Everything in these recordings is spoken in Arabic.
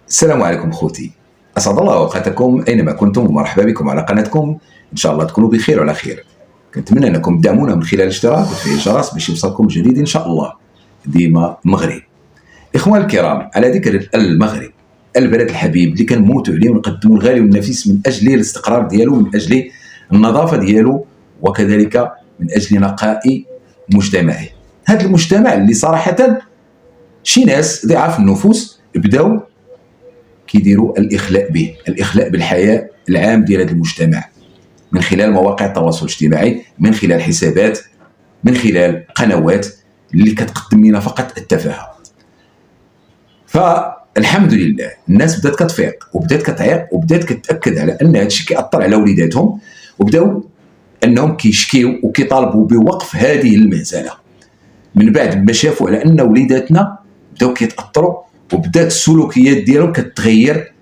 السلام عليكم خوتي، أسعد الله أوقاتكم أينما كنتم ومرحبا بكم على قناتكم. إن شاء الله تكونوا بخير وعلى خير. كنتمنى أنكم تدعمونا من خلال الاشتراك وتفعيل الجرس باش يوصلكم جديد إن شاء الله ديما المغرب. إخوان الكرام، على ذكر المغرب البلد الحبيب اللي كنموتوا عليه ونقدموا الغالي والنفيس من أجل الاستقرار ديالو، من أجل النظافة ديالو، وكذلك من أجل نقاء مجتمعه. هذا المجتمع اللي صراحة شي ناس ضعاف النفوس بداو كيديروا الإخلاء به، الإخلاء بالحياة العام ديال هذا المجتمع من خلال مواقع التواصل الاجتماعي، من خلال حسابات، من خلال قنوات اللي كتقدم لنا فقط التفاهة. فالحمد لله الناس بدات كتفيق وبدات كتعيق وبدات كتأكد على أن هذا الشيء كيأثر على وليداتهم، وبداو أنهم كيشكيو وكيطالبوا بوقف هذه المهزلة من بعد ما شافوا على أن وليداتنا بداو كيتأثروا وبدات السلوكيات ديالهم كتغير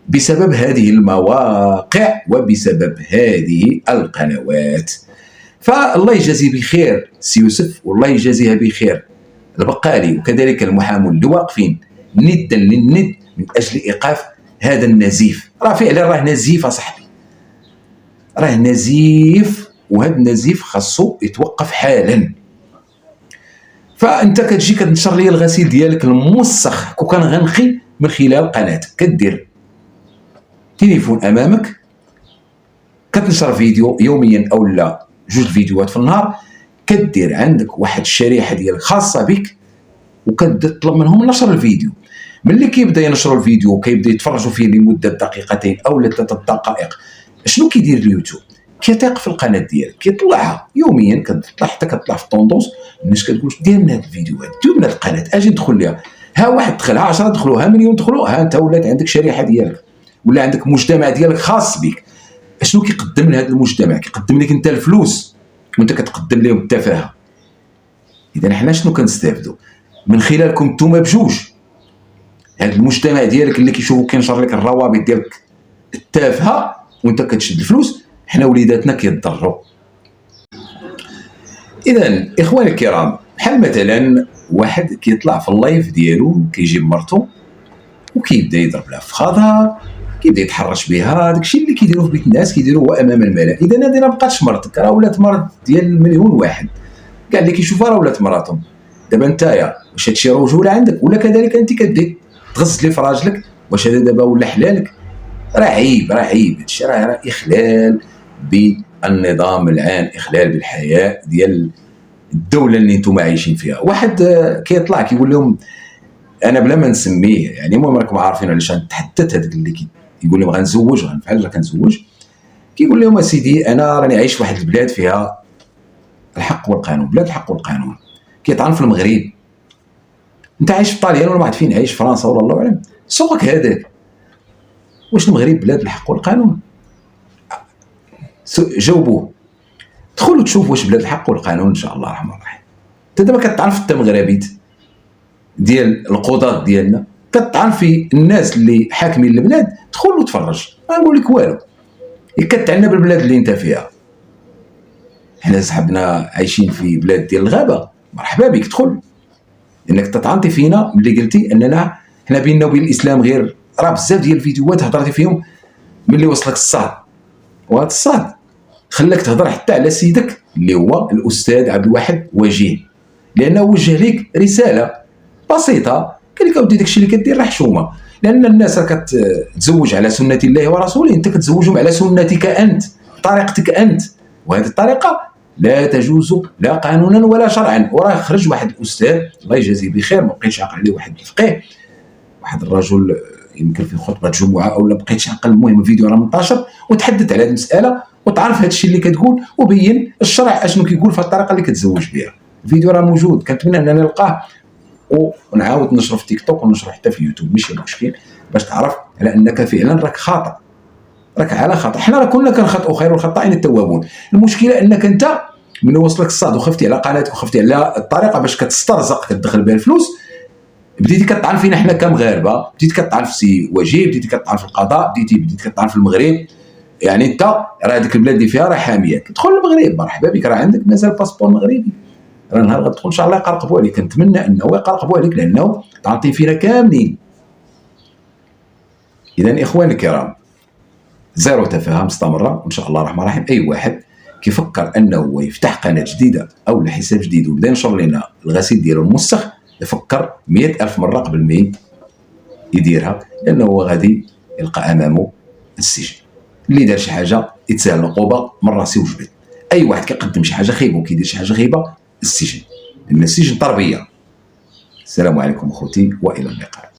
بسبب هذه المواقع وبسبب هذه القنوات. فالله يجازي بخير سي يوسف، والله يجازيها بخير البقالي، وكذلك المحامون اللي واقفين ندا للند من اجل ايقاف هذا النزيف. راه فعلا راه نزيف اصاحبي، راه نزيف، وهذا النزيف خاصو يتوقف حالا. فانت كتجي كتنشر لي الغسيل ديالك الموسخ كون غنخي من خلال قناتك، كدير تليفون امامك كتنشر فيديو يوميا او لا جوج فيديوهات في النهار، كدير عندك واحد الشريحه ديالك خاصه بك وكتطلب منهم نشر الفيديو. ملي كيبدا ينشروا الفيديو وكيبدا يتفرجوا فيه لمده دقيقتين او 3 دقائق، شنو كيدير اليوتيوب؟ كيطيق في القناه ديالك، كيطلعها يوميا، كتطلع حتى كتطلع في الطوندونس. الناس كتقول دير من هاد الفيديوهات، دير من هاد القناه، اجي دخل ليها، ها واحد دخلها، 10 دخلوا، ها مليون دخلوا، ها انت ولات عندك شريحه ديالك، ولا عندك مجتمع ديالك خاص بك. شنو كيقدم لهذا المجتمع؟ كيقدم لك انت الفلوس وانت كتقدم لهم التفاهه. اذا حنا شنو كنستافدوا من خلالكم نتوما بجوج؟ هذا المجتمع ديالك اللي كيشوفوا كينشر لك الروابط ديالك التافهه وانت كتشد الفلوس، حنا وليداتنا كيتضروا. اذا اخواني الكرام، بحال مثلا واحد كيطلع في اللايف ديالو كيجيب مرته وكيبدا يضرب لها في خاضها، كيبدا يتحرش بها، داكشي اللي كيديروه في بيت الناس كيديروه هو امام الملأ. اذا هذه ما بقاتش مرتك، راه ولات مرض ديال مليون واحد، كاع اللي كيشوفها راه ولات مراتهم. دابا نتايا واش هادشي رجوله عندك؟ ولا كذلك انت كدي تغسل لي في راجلك؟ واش هذا دابا ولا حلالك؟ راه عيب، راه عيب، هادشي راه اخلال بالنظام العام، اخلال بالحياه ديال الدوله اللي نتوما عايشين فيها. واحد كيطلع كيقول لهم، انا بلا ما نسميه يعني، المهم راكم عارفين علاش نتحدث، هذاك اللي كيقول لهم غنزوج غنفعل كنزوج، كيقول لهم اسيدي انا راني عايش في واحد البلاد فيها الحق والقانون، بلاد الحق والقانون، كيطعن في المغرب. انت عايش في طاليان ولا ما عرف فين عايش، في فرنسا ولا الله اعلم، سوقك هذاك. واش المغرب بلاد الحق والقانون؟ جاوبوه، دخلوا تشوف واش بلاد الحق والقانون ان شاء الله الرحمن الرحيم. انت دابا كطعن في التمغربيت ديال القضاة ديالنا، كطعن في الناس اللي حاكمين البلاد، دخل وتفرج، ما نقول لك والو. كتعنى بالبلاد اللي انت فيها. حنا صحابنا عايشين في بلاد ديال الغابه، مرحبا بك دخل، لانك تطعنتي فينا ملي قلتي اننا حنا بيننا وبين الاسلام غير، راه بزاف ديال الفيديوهات هضرتي فيهم ملي وصلك الصاد، وهذا الصاد خلاك تهضر حتى على سيدك اللي هو الاستاذ عبد الواحد وجيه، لانه وجه لك رساله بسيطه، قال لك اودي داكشي اللي كدير راه حشومه، لان الناس راه كتزوج على سنه الله ورسوله، انت كتزوجهم على سنتك انت، بطريقتك انت، وهذه الطريقه لا تجوز لا قانونا ولا شرعا. وراه خرج واحد الاستاذ الله يجازيه بخير، ما بقيتش عاقل عليه، واحد الفقيه، واحد الرجل يمكن في خطبه جمعه او لا بقيتش عاقل، المهم الفيديو راه منتشر، وتحدث على هذه المساله وتعرف هذا الشيء اللي كتقول، وبين الشرع اشنو كيقول في الطريقه اللي كتزوج بها. الفيديو راه موجود، كنتمنى اننا نلقاه ونعاود نشره في تيك توك ونشره حتى في يوتيوب، ماشي مشكل، باش تعرف على انك فعلا راك خاطئ، راك على خطا. حنا راه كنا كنخطئوا، خير الخطائين التوابون. المشكله انك انت من وصلك الصاد وخفتي على قناتك وخفتي على الطريقه باش كتسترزق كتدخل بها الفلوس، بديتي كطعن فينا حنا كمغاربه، بديتي كطعن في سي وجيه، بديتي كطعن في القضاء، بديتي كطعن في المغرب. يعني انت راه هذيك البلاد اللي فيها راه حامياك، دخل المغرب مرحبا بك، راه عندك مازال باسبور مغربي، راه نهار غتدخل ان شاء الله يقرقبوا عليك. كنتمنى انه يقرقبوا عليك، لانه طعنتي فينا كاملين. اذا اخواني الكرام، زيرو تفاهم مستمره وان شاء الله الرحمن الرحيم. اي واحد كيفكر انه يفتح قناه جديده او حساب جديد وبدا ينشر لنا الغسيل ديالو الموسخ، يفكر 100,000 مره قبل ما يديرها، لانه هو غادي يلقى امامه السجن. اللي دار شي حاجه يتسهل العقوبه من راسي وجبد. اي واحد كيقدم شي حاجه خايبه وكيدير شي حاجه خايبه، السجن، لان السجن تربيه. السلام عليكم اخوتي والى اللقاء.